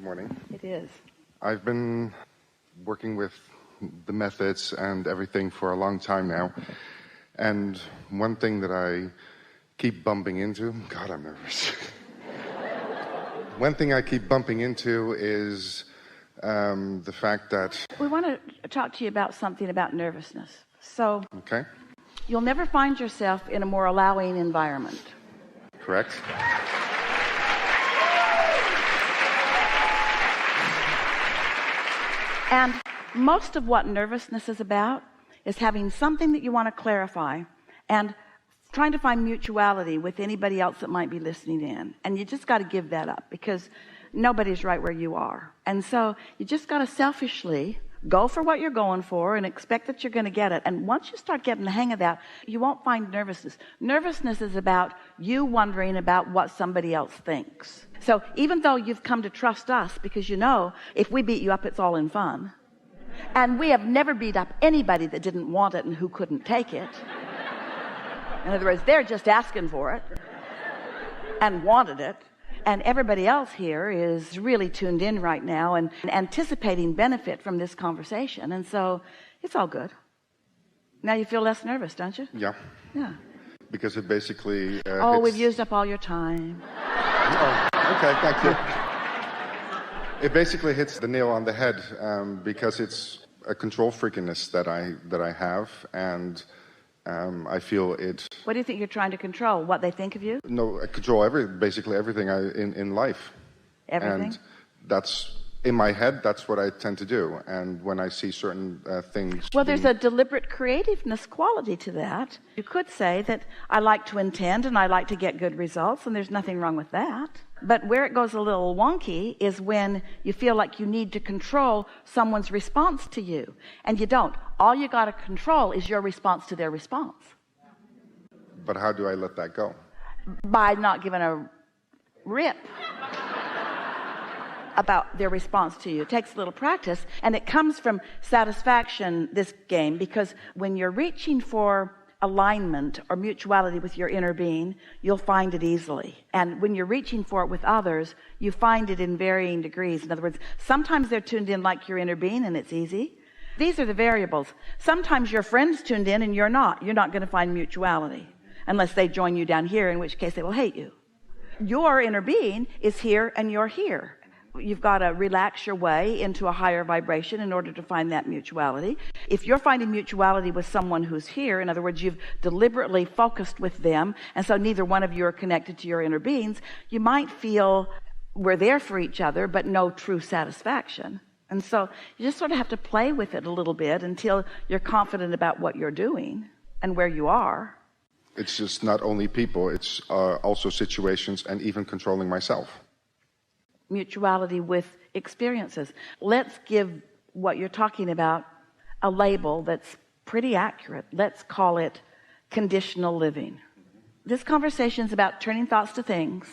Good morning. It is. I've been working with the methods and everything for a long time now. And one thing that I keep bumping into, God, I'm nervous. One thing I keep bumping into is the fact that... We want to talk to you about something about nervousness. So, Okay. You'll never find yourself in a more allowing environment. Correct. And most of what nervousness is about is having something that you want to clarify and trying to find mutuality with anybody else that might be listening in. And you just got to give that up because nobody's right where you are. And so you just got to selfishly go for what you're going for and expect that you're going to get it. And once you start getting the hang of that, you won't find nervousness. Nervousness is about you wondering about what somebody else thinks. So even though you've come to trust us because you know if we beat you up, it's all in fun. And we have never beat up anybody that didn't want it and who couldn't take it. In other words, they're just asking for it and wanted it. And everybody else here is really tuned in right now and anticipating benefit from this conversation. And so it's all good. Now you feel less nervous, don't you? Yeah. Yeah. Because it basically... we've used up all your time. Oh, okay, thank you. It basically hits the nail on the head because it's a control freakiness that I have, and I feel it. What do you think you're trying to control? What they think of you? No, I control basically everything in life. Everything? And that's in my head. That's what I tend to do. And when I see certain things. Well, there's a deliberate creativeness quality to that. You could say that I like to intend and I like to get good results, and there's nothing wrong with that. But where it goes a little wonky is when you feel like you need to control someone's response to you. And you don't. All you got to control is your response to their response. But how do I let that go? By not giving a rip about their response to you. It takes a little practice, and it comes from satisfaction, this game, because when you're reaching for alignment or mutuality with your inner being, you'll find it easily. And when you're reaching for it with others, you find it in varying degrees. In other words, sometimes they're tuned in like your inner being and it's easy. These are the variables. Sometimes your friend's tuned in and you're not. You're not going to find mutuality unless they join you down here, in which case they will hate you. Your inner being is here and you're here. You've got to relax your way into a higher vibration in order to find that mutuality. If you're finding mutuality with someone who's here, in other words, you've deliberately focused with them, and so neither one of you are connected to your inner beings, you might feel we're there for each other, but no true satisfaction. And so you just sort of have to play with it a little bit until you're confident about what you're doing and where you are. It's just not only people, it's also situations and even controlling myself. Mutuality with experiences. Let's give what you're talking about a label that's pretty accurate. Let's call it conditional living. This conversation is about turning thoughts to things,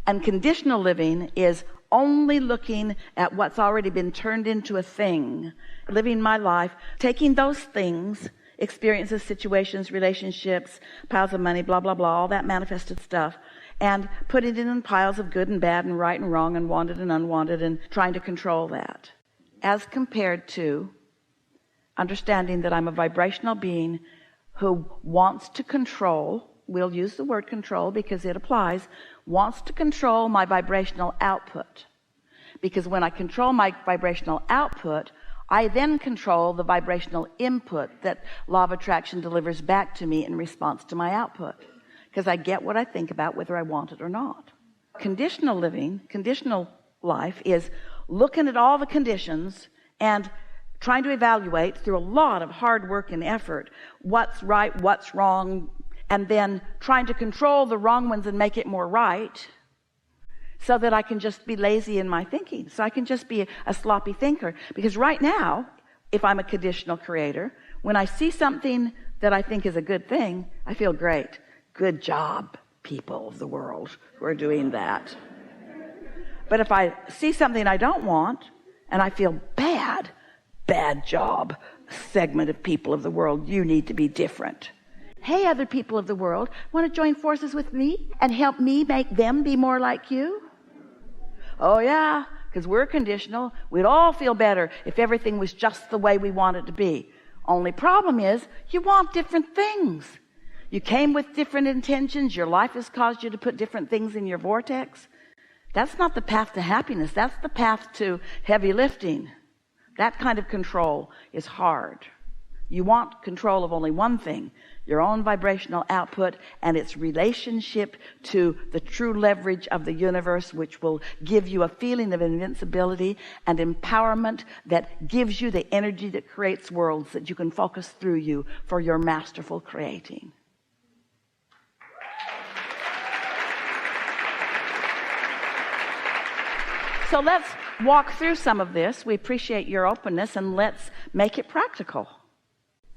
and conditional living is only looking at what's already been turned into a thing, living my life, taking those things, experiences, situations, relationships, piles of money, blah, blah, blah, all that manifested stuff, and putting it in piles of good and bad and right and wrong and wanted and unwanted and trying to control that, as compared to understanding that I'm a vibrational being who wants to control, we'll use the word control because it applies, wants to control my vibrational output. Because when I control my vibrational output, I then control the vibrational input that law of attraction delivers back to me in response to my output. Because I get what I think about whether I want it or not. Conditional living, conditional life, is looking at all the conditions and trying to evaluate through a lot of hard work and effort what's right, what's wrong, and then trying to control the wrong ones and make it more right so that I can just be lazy in my thinking, so I can just be a sloppy thinker. Because right now, if I'm a conditional creator, when I see something that I think is a good thing, I feel great. Good job, people of the world who are doing that. But if I see something I don't want and I feel bad job, segment of people of the world, you need to be different. Hey, other people of the world, want to join forces with me and help me make them be more like you? Oh yeah, because we're conditional. We'd all feel better if everything was just the way we want it to be. Only problem is you want different things. You came with different intentions. Your life has caused you to put different things in your vortex. That's not the path to happiness. That's the path to heavy lifting. That kind of control is hard. You want control of only one thing, your own vibrational output and its relationship to the true leverage of the universe, which will give you a feeling of invincibility and empowerment that gives you the energy that creates worlds that you can focus through you for your masterful creating. So let's walk through some of this. We appreciate your openness, and let's make it practical.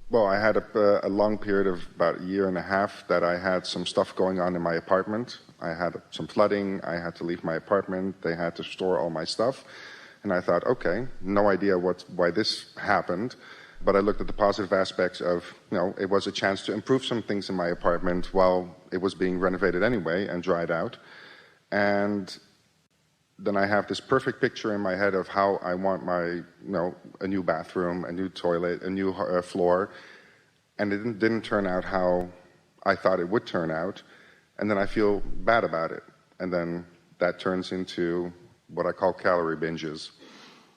Well, I had a long period of about a year and a half that I had some stuff going on in my apartment. I had some flooding. I had to leave my apartment. They had to store all my stuff. And I thought, okay, no idea why this happened. But I looked at the positive aspects of, it was a chance to improve some things in my apartment while it was being renovated anyway and dried out. And then I have this perfect picture in my head of how I want my, a new bathroom, a new toilet, a new floor. And it didn't turn out how I thought it would turn out. And then I feel bad about it. And then that turns into what I call calorie binges.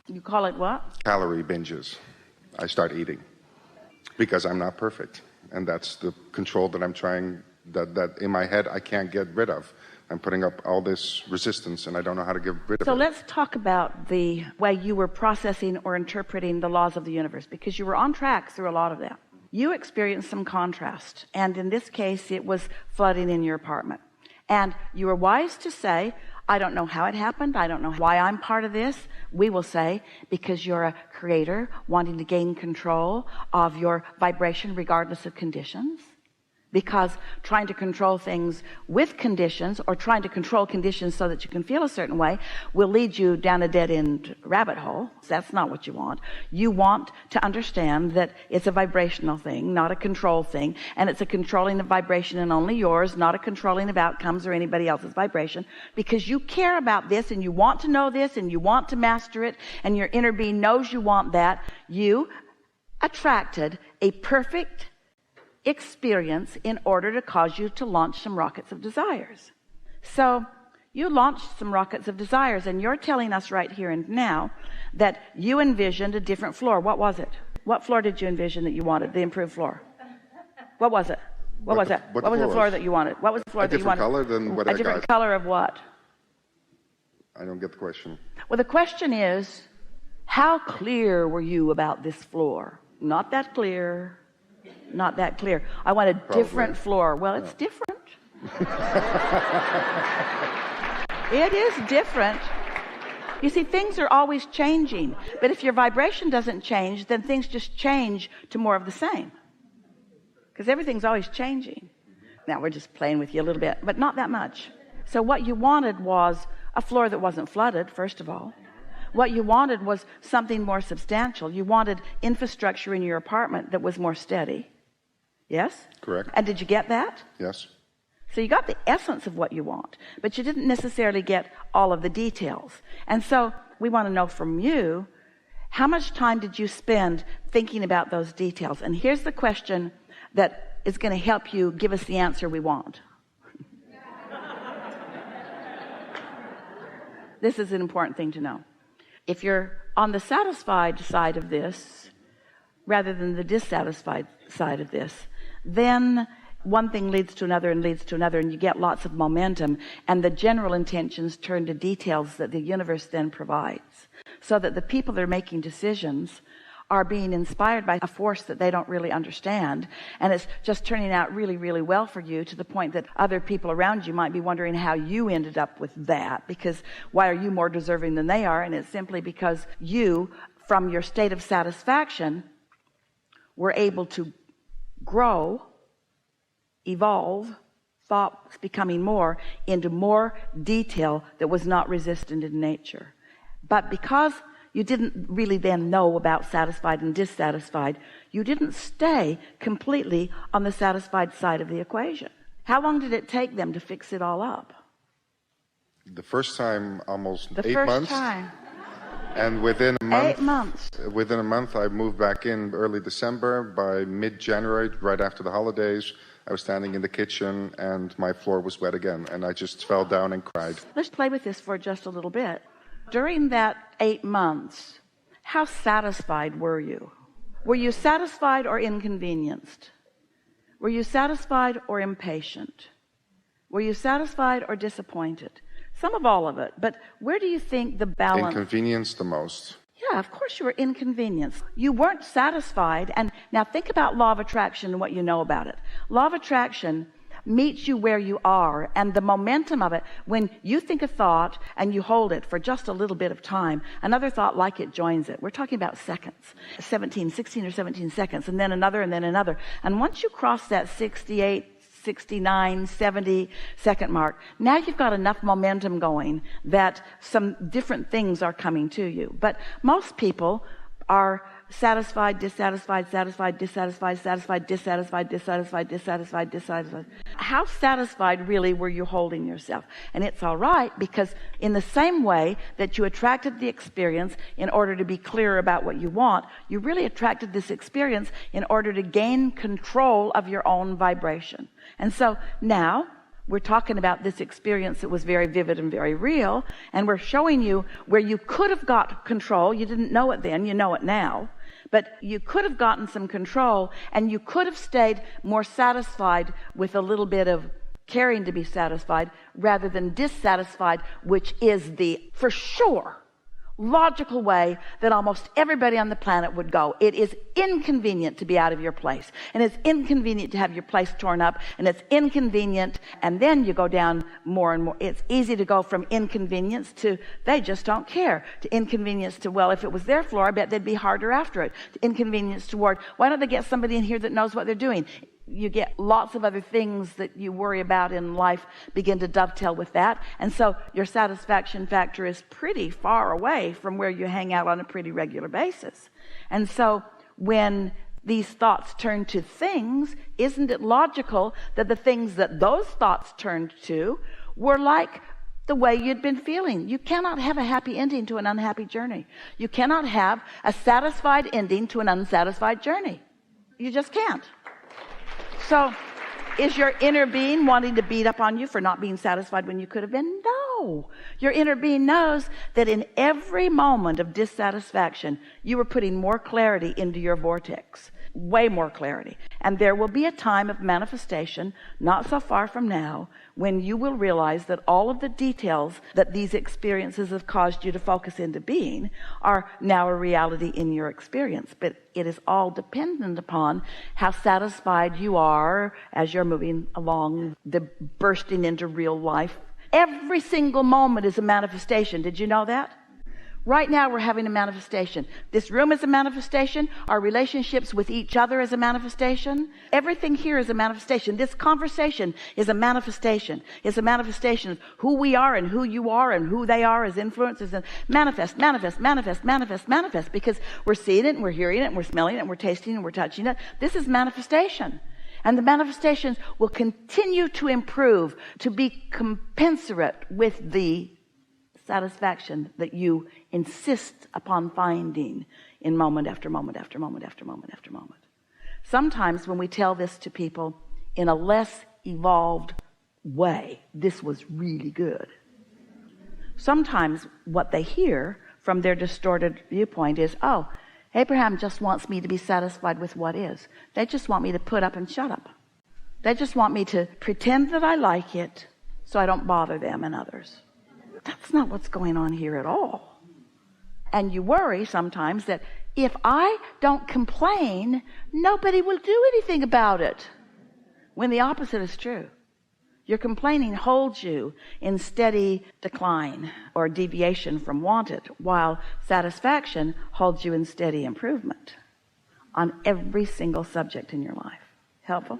You call it what? Calorie binges. I start eating because I'm not perfect. And that's the control that I'm trying, that in my head I can't get rid of. I'm putting up all this resistance and I don't know how to get rid of it. So let's talk about the way you were processing or interpreting the laws of the universe, because you were on track through a lot of that. You experienced some contrast, and in this case it was flooding in your apartment. And you were wise to say, I don't know how it happened. I don't know why I'm part of this. We will say, because you're a creator wanting to gain control of your vibration regardless of conditions. Because trying to control things with conditions, or trying to control conditions so that you can feel a certain way, will lead you down a dead-end rabbit hole. That's not what you want. You want to understand that it's a vibrational thing, not a control thing, and it's a controlling of vibration and only yours, not a controlling of outcomes or anybody else's vibration, because you care about this and you want to know this and you want to master it, and your inner being knows you want that. You attracted a perfect experience in order to cause you to launch some rockets of desires. So you launched some rockets of desires, and you're telling us right here and now that you envisioned a different floor. What was it? What floor did you envision that you wanted, the improved floor? What was it? What was it? What was the floor that you wanted? What was the floor that you wanted? A different color than what I got. A different color of what? I don't get the question. Well, the question is, how clear were you about this floor? Not that clear. Not that clear. I want a different floor. Well, it's different. It is different. You see, things are always changing. But if your vibration doesn't change, then things just change to more of the same. Because everything's always changing. Now, we're just playing with you a little bit, but not that much. So what you wanted was a floor that wasn't flooded, first of all. What you wanted was something more substantial. You wanted infrastructure in your apartment that was more steady. Yes? Correct. And did you get that? Yes. So you got the essence of what you want, but you didn't necessarily get all of the details. And so we want to know from you, how much time did you spend thinking about those details? And here's the question that is going to help you give us the answer we want. This is an important thing to know. If you're on the satisfied side of this, rather than the dissatisfied side of this, then one thing leads to another and leads to another, and you get lots of momentum, and the general intentions turn to details that the universe then provides, so that the people that are making decisions are being inspired by a force that they don't really understand, and it's just turning out really, really well for you, to the point that other people around you might be wondering how you ended up with that, because why are you more deserving than they are? And it's simply because you, from your state of satisfaction, were able to grow, evolve, thoughts becoming more into more detail that was not resistant in nature. But because you didn't really then know about satisfied and dissatisfied, you didn't stay completely on the satisfied side of the equation. How long did it take them to fix it all up? The first time, almost 8 months. The first time. And within a 8 months. within a month, I moved back in early December. By mid-January, right after the holidays, I was standing in the kitchen and my floor was wet again. And I just fell down and cried. Let's play with this for just a little bit. During that 8 months, how satisfied were you? Were you satisfied or inconvenienced? Were you satisfied or impatient? Were you satisfied or disappointed? Some of all of it, but where do you think the balance? Inconvenienced the most. Yeah, of course you were inconvenienced. You weren't satisfied. And now think about law of attraction and what you know about it. Law of attraction meets you where you are, and the momentum of it, when you think a thought and you hold it for just a little bit of time, another thought like it joins it. We're talking about seconds, 16 or 17 seconds, and then another, and then another. And once you cross that 68, 69, 70 second mark, now you've got enough momentum going that some different things are coming to you. But most people are satisfied, dissatisfied, satisfied, dissatisfied, satisfied, dissatisfied, dissatisfied, dissatisfied, dissatisfied. How satisfied really were you holding yourself? And it's all right, because in the same way that you attracted the experience in order to be clear about what you want, you really attracted this experience in order to gain control of your own vibration. And so now we're talking about this experience that was very vivid and very real, and we're showing you where you could have got control. You didn't know it then, you know it now, but you could have gotten some control, and you could have stayed more satisfied with a little bit of caring to be satisfied rather than dissatisfied, which is the, for sure, logical way that almost everybody on the planet would go. It is inconvenient to be out of your place, and it's inconvenient to have your place torn up, and it's inconvenient, and then you go down more and more. It's easy to go from inconvenience to they just don't care, to inconvenience to, well, if it was their floor, I bet they'd be harder after it, to inconvenience toward, why don't they get somebody in here that knows what they're doing? You get lots of other things that you worry about in life begin to dovetail with that. And so your satisfaction factor is pretty far away from where you hang out on a pretty regular basis. And so when these thoughts turn to things, isn't it logical that the things that those thoughts turned to were like the way you'd been feeling? You cannot have a happy ending to an unhappy journey. You cannot have a satisfied ending to an unsatisfied journey. You just can't. So is your inner being wanting to beat up on you for not being satisfied when you could have been? No. Your inner being knows that in every moment of dissatisfaction, you were putting more clarity into your vortex, way more clarity. And there will be a time of manifestation, not so far from now, when you will realize that all of the details that these experiences have caused you to focus into being are now a reality in your experience. But it is all dependent upon how satisfied you are as you're moving along the bursting into real life. Every single moment is a manifestation. Did you know that? Right now we're having a manifestation. This room is a manifestation. Our relationships with each other is a manifestation. Everything here is a manifestation. This conversation is a manifestation. It's a manifestation of who we are and who you are and who they are as influences. And manifest, manifest, manifest, manifest, manifest, because we're seeing it and we're hearing it and we're smelling it and we're tasting it and we're touching it. This is manifestation. And the manifestations will continue to improve, to be commensurate with the satisfaction that you insist upon finding in moment after moment after moment after moment after moment. Sometimes when we tell this to people in a less evolved way, this was really good. Sometimes what they hear from their distorted viewpoint is, oh, Abraham just wants me to be satisfied with what is. They just want me to put up and shut up. They just want me to pretend that I like it so I don't bother them and others. That's not what's going on here at all. And you worry sometimes that if I don't complain, nobody will do anything about it. When the opposite is true. Your complaining holds you in steady decline or deviation from wanted, while satisfaction holds you in steady improvement on every single subject in your life. Helpful?